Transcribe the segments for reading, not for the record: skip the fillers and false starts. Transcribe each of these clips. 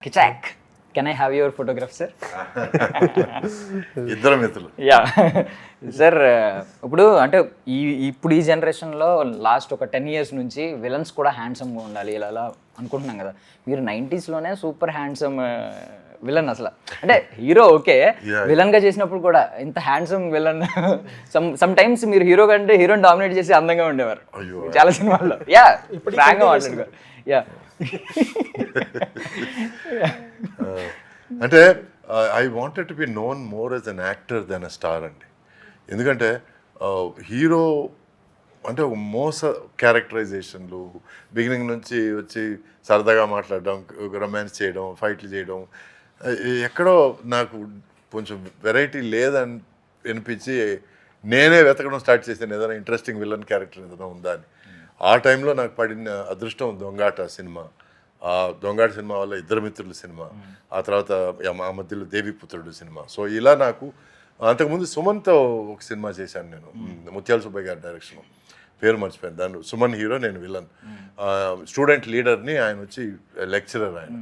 కిచాక్ can I have your photograph sir? ఇద్దరు మిత్రులు. Yeah sir, ఇప్పుడు అంటే ఇప్పుడు ఈ జనరేషన్లో లాస్ట్ ఒక 10 years నుంచి విలన్స్ కూడా హ్యాండ్సమ్గా ఉండాలి ఇలా అనుకుంటున్నాం కదా. మీరు 90sలోనే సూపర్ హ్యాండ్సమ్ విలన్ అసలు. అంటే హీరో ఓకే, విలన్ గా చేసినప్పుడు కూడా ఇంత హ్యాండ్సమ్ విలన్ సమ్ టైమ్స్ మీరు హీరో కంటే హీరోని డామినేట్ చేసి అందంగా ఉండేవారు చాలా సినిమాల్లో. యా ఫ్రాంక్గా మాట్లాడుకోరు. యా అంటే I wanted to be known more as an actor then a star అండి. ఎందుకంటే హీరో అంటే ఒక మోస క్యారెక్టరైజేషన్లు బిగినింగ్ నుంచి వచ్చి సరదాగా మాట్లాడడం, రొమాన్స్ చేయడం, ఫైట్లు చేయడం, ఎక్కడో నాకు కొంచెం వెరైటీ లేదని అనిపించి నేనే వెతకడం స్టార్ట్ చేశాను ఏదైనా ఇంట్రెస్టింగ్ విలన్ క్యారెక్టర్ ఏదైనా ఉందా అని. ఆ టైంలో నాకు పడిన అదృష్టం దొంగాట సినిమా. ఆ దొంగాట సినిమా వల్ల ఇద్దరు మిత్రుల సినిమా, ఆ తర్వాత ఆ మధ్యలో దేవిపుత్రుడు సినిమా. సో ఇలా నాకు అంతకుముందు సుమన్తో ఒక సినిమా చేశాను నేను, ముత్యాల సుబ్బయ్య గారి డైరెక్షన్, పేరు మర్చిపోయాను. దాన్ని సుమన్ హీరో, నేను విలన్. స్టూడెంట్ లీడర్ని, ఆయన వచ్చి లెక్చరర్ ఆయన.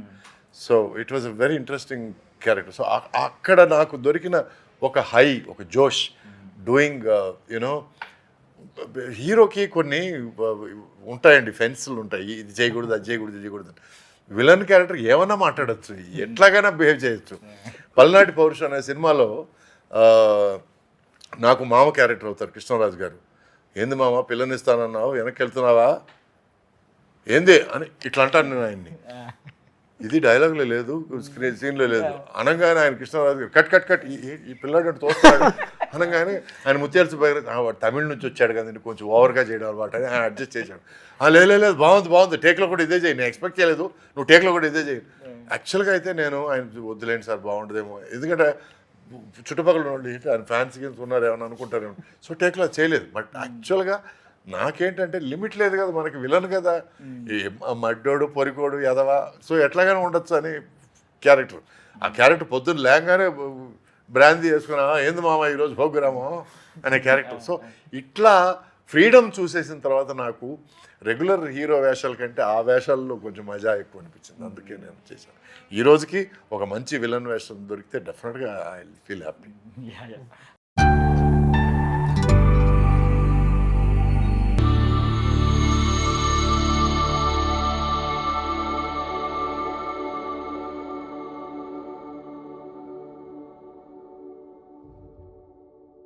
So it was a very interesting character. So అక్కడ నాకు దొరికిన ఒక హై, ఒక జోష్ డూయింగ్ యూనో. హీరోకి కొన్ని ఉంటాయండి, ఫెన్స్లు ఉంటాయి, ఇది చేయకూడదు, అది చేయకూడదు, ఇది చేయకూడదు. విలన్ క్యారెక్టర్ ఏమన్నా మాట్లాడచ్చు, ఎట్లాగైనా బిహేవ్ చేయొచ్చు. పల్నాటి పౌరుషం అనే సినిమాలో నాకు మామ క్యారెక్టర్ అవుతారు కృష్ణరాజు గారు. ఏంది మామ పిల్లనిస్తానన్నావు, వెనక్కి వెళ్తున్నావా ఏంది అని ఇట్లా అంటాను నేను ఆయన్ని. ఇది డైలాగ్లో లేదు, సీన్లో లేదు. అనగానే ఆయన కృష్ణరాజు గారు కట్ కట్ కట్, ఈ పిల్లాడు తోస్తాడు అనగానే ఆయన ముత్యాల సుబ్బయ్య గారు తమిళ నుంచి వచ్చాడు కదండి, కొంచెం ఓవర్గా చేయడం అన్నమాట అని ఆయన అడ్జస్ట్ చేశాడు. లేదు బాగుంది, టేక్లో కూడా ఇదే చేయి, నేను ఎక్స్పెక్ట్ చేయలేదు, నువ్వు టేక్లో కూడా ఇదే చేయి. యాక్చువల్గా అయితే నేను ఆయన వద్దులేండి సార్ బాగుంటుందేమో, ఎందుకంటే చుట్టుపక్కల ఉండి ఆయన ఫ్యాన్స్ గిన్స్ ఉన్నారు ఏమని అనుకుంటారేమో, సో టేక్లో చేయలేదు. బట్ యాక్చువల్గా నాకేంటంటే లిమిట్ లేదు కదా, మనకి విలన్ కదా, మడ్డోడు పొరికోడు ఎదవా, సో ఎట్లాగానే ఉండొచ్చు అని క్యారెక్టర్. ఆ క్యారెక్టర్ పొద్దున్న లేగానే బ్రాందీ వేసుకున్నా, ఏంది మామ ఈరోజు భోగ్రామో అనే క్యారెక్టర్. సో ఇట్లా ఫ్రీడమ్ చూసేసిన తర్వాత నాకు రెగ్యులర్ హీరో వేషాల కంటే ఆ వేషాల్లో కొంచెం మజా ఎక్కువ అనిపించింది. అందుకే నేను చేశాను. ఈ రోజుకి ఒక మంచి విలన్ వేషం దొరికితే డెఫినెట్గా ఐ ఫీల్ హ్యాపీ.